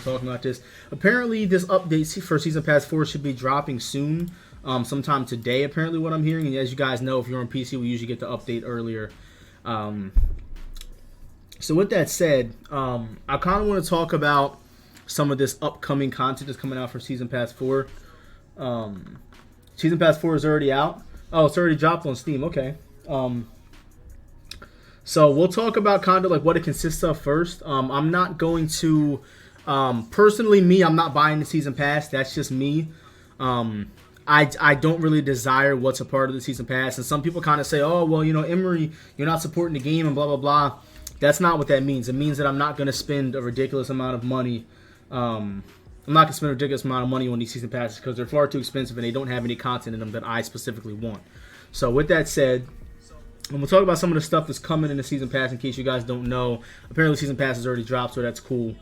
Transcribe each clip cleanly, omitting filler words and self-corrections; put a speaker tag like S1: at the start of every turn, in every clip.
S1: talking about this. Apparently, this update for Season Pass 4 should be dropping soon, sometime today, apparently, what I'm hearing. And as you guys know, if you're on PC, we usually get the update earlier. So with that said, I kind of want to talk about some of this upcoming content that's coming out for Season Pass 4. Season Pass 4 is already out. Oh, it's already dropped on Steam. Okay. So we'll talk about kind of like what it consists of first. I'm not going to, personally, I'm not buying the Season Pass. That's just me. I don't really desire what's a part of the Season Pass. And some people kind of say, oh, well, you know, Emery, you're not supporting the game and blah, blah, blah. That's not what that means. It means that I'm not going to spend a ridiculous amount of money. I'm not going to spend a ridiculous amount of money on these Season Passes because they're far too expensive and they don't have any content in them that I specifically want. So with that said, and we'll talk about some of the stuff that's coming in the Season Pass in case you guys don't know. Apparently Season Pass has already dropped, so that's cool.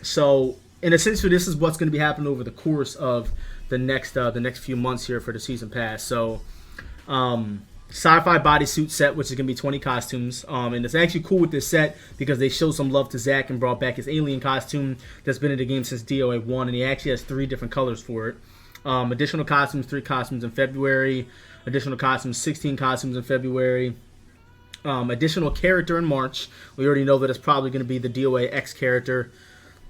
S1: So, in essentially, this is what's going to be happening over the course of the next few months here for the Season Pass. So, sci-fi bodysuit set, which is going to be 20 costumes. And it's actually cool with this set because they showed some love to Zack and brought back his alien costume that's been in the game since DOA 1, and he actually has 3 different colors for it. Additional costumes, 3 costumes in February. Additional costumes, 16 costumes in February. Additional character in March. We already know that it's probably going to be the DOA X character.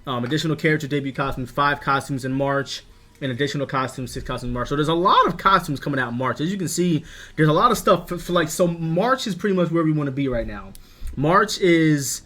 S1: Additional character debut costumes, 5 costumes in March. And additional costumes, 6 costumes in March. So there's a lot of costumes coming out in March. As you can see, there's a lot of stuff for like, so March is pretty much where we want to be right now. March is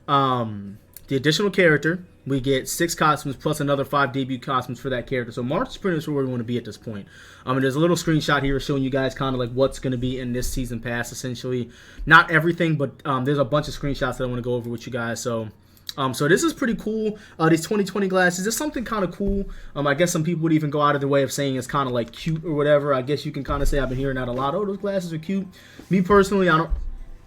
S1: the additional character. We get 6 costumes plus another 5 debut costumes for that character. So March is pretty much where we want to be at this point. And there's a little screenshot here showing you guys kind of like what's going to be in this Season Pass, essentially. Not everything, but there's a bunch of screenshots that I want to go over with you guys. So this is pretty cool. These 2020 glasses, this is something kind of cool. I guess some people would even go out of their way of saying it's kind of like cute or whatever. I guess you can kind of say I've been hearing that a lot. Oh, those glasses are cute. Me personally, I don't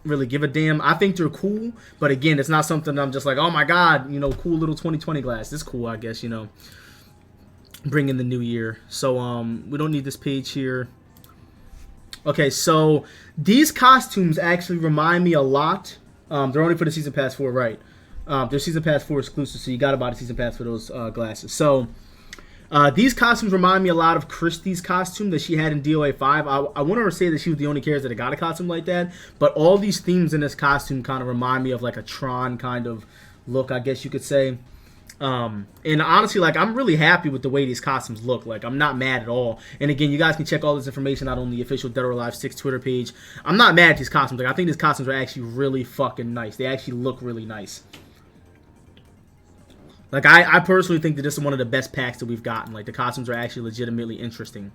S1: really give a damn. I think they're cool, but again, it's not something that I'm just like, oh my god, you know, cool little 2020 glass. It's cool, I guess, you know, bring in the new year. So we don't need this page here. Okay, so these costumes actually remind me a lot. They're only for the Season Pass 4, right? They're Season Pass 4 exclusive, so you gotta buy the Season Pass for those glasses. So these costumes remind me a lot of Christie's costume that she had in DOA 5. I want to say that she was the only character that got a costume like that, but all these themes in this costume kind of remind me of like a Tron kind of look, I guess you could say. And honestly, like, I'm really happy with the way these costumes look. Like, I'm not mad at all. And again, you guys can check all this information out on the official Dead or Alive 6 Twitter page. I'm not mad at these costumes. Like, I think these costumes are actually really fucking nice. They actually look really nice. Like, I personally think that this is one of the best packs that we've gotten. Like, the costumes are actually legitimately interesting.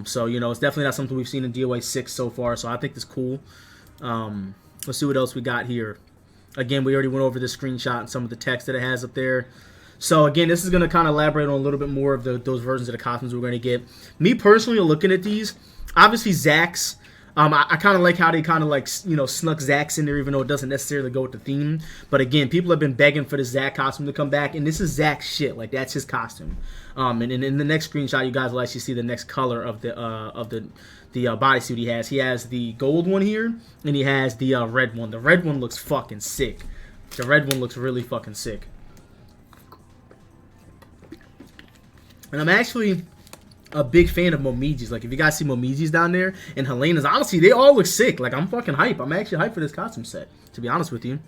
S1: So, you know, it's definitely not something we've seen in DOA 6 so far, so I think it's cool. Let's see what else we got here. Again, we already went over this screenshot and some of the text that it has up there. So, again, this is going to kind of elaborate on a little bit more of those versions of the costumes we're going to get. Me, personally, looking at these, obviously, Zack's, I kind of like how they kind of like, you know, snuck Zack's in there, even though it doesn't necessarily go with the theme. But again, people have been begging for the Zack costume to come back, and this is Zack's shit. Like, that's his costume. And in the next screenshot, you guys will actually see the next color of the bodysuit he has. He has the gold one here, and he has the red one. The red one looks fucking sick. The red one looks really fucking sick. And I'm actually a big fan of Momiji's. Like, if you guys see Momiji's down there and Helena's, honestly, they all look sick. Like, I'm fucking hype. I'm actually hyped for this costume set, to be honest with you.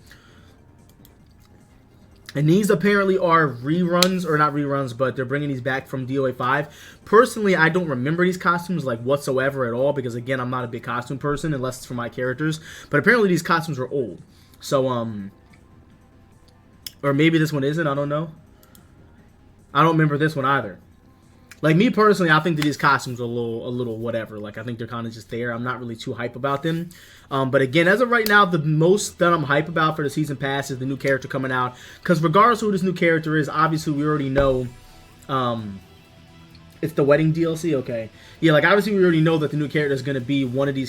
S1: And these apparently are reruns, or not reruns, but they're bringing these back from DOA 5. Personally, I don't remember these costumes, like, whatsoever at all, because, again, I'm not a big costume person, unless it's for my characters. But apparently these costumes are old. So, or maybe this one isn't, I don't know. I don't remember this one either. Like, me personally, I think that these costumes are a little whatever. Like, I think they're kind of just there. I'm not really too hype about them. But again, as of right now, the most that I'm hype about for the Season Pass is the new character coming out. Because regardless of who this new character is, obviously we already know it's the wedding DLC. Okay, yeah, like obviously we already know that the new character is going to be one of the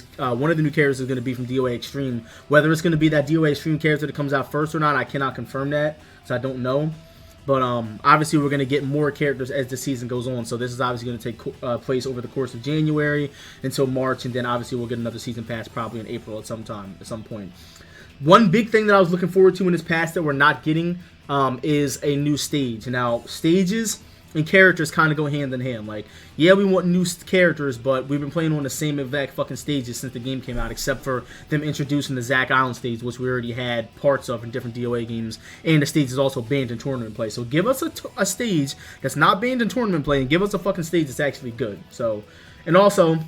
S1: new characters is going to be from DOA Extreme. Whether it's going to be that DOA Extreme character that comes out first or not, I cannot confirm that, so I don't know. But obviously we're going to get more characters as the season goes on. So this is obviously going to take place over the course of January until March. And then obviously we'll get another Season Pass probably in April at some point. One big thing that I was looking forward to in this past that we're not getting is a new stage. Now, stages and characters kind of go hand in hand. Like, yeah, we want new characters, but we've been playing on the same exact fucking stages since the game came out, except for them introducing the Zack Island stage, which we already had parts of in different DOA games, and the stage is also banned in tournament play. So give us a stage that's not banned in tournament play, and give us a fucking stage that's actually good. So, and also,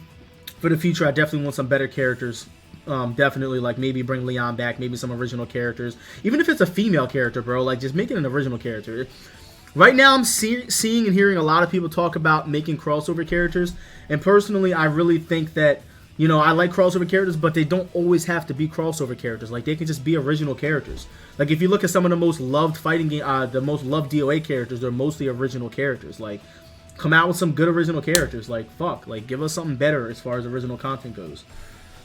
S1: for the future, I definitely want some better characters. Definitely, like, maybe bring Leon back, maybe some original characters. Even if it's a female character, bro, like, just make it an original character. Right now, I'm seeing and hearing a lot of people talk about making crossover characters, and personally, I really think that, you know, I like crossover characters, but they don't always have to be crossover characters. Like, they can just be original characters. Like, if you look at some of the most loved fighting game, the most loved DOA characters, they're mostly original characters. Like, come out with some good original characters. Like, fuck, like, give us something better as far as original content goes.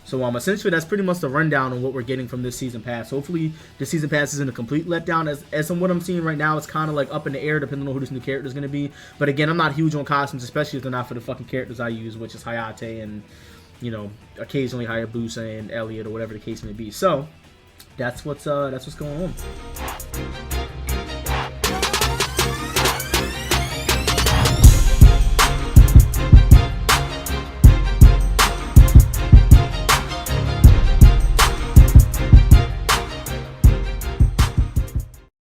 S1: So essentially that's pretty much the rundown on what we're getting from this season pass. Hopefully the season pass isn't a complete letdown. As from what I'm seeing right now, it's kind of like up in the air depending on who this new character is going to be. But again, I'm not huge on costumes, especially if they're not for the fucking characters I use, which is Hayate and, you know, occasionally Hayabusa and Elliot or whatever the case may be. So that's what's going on.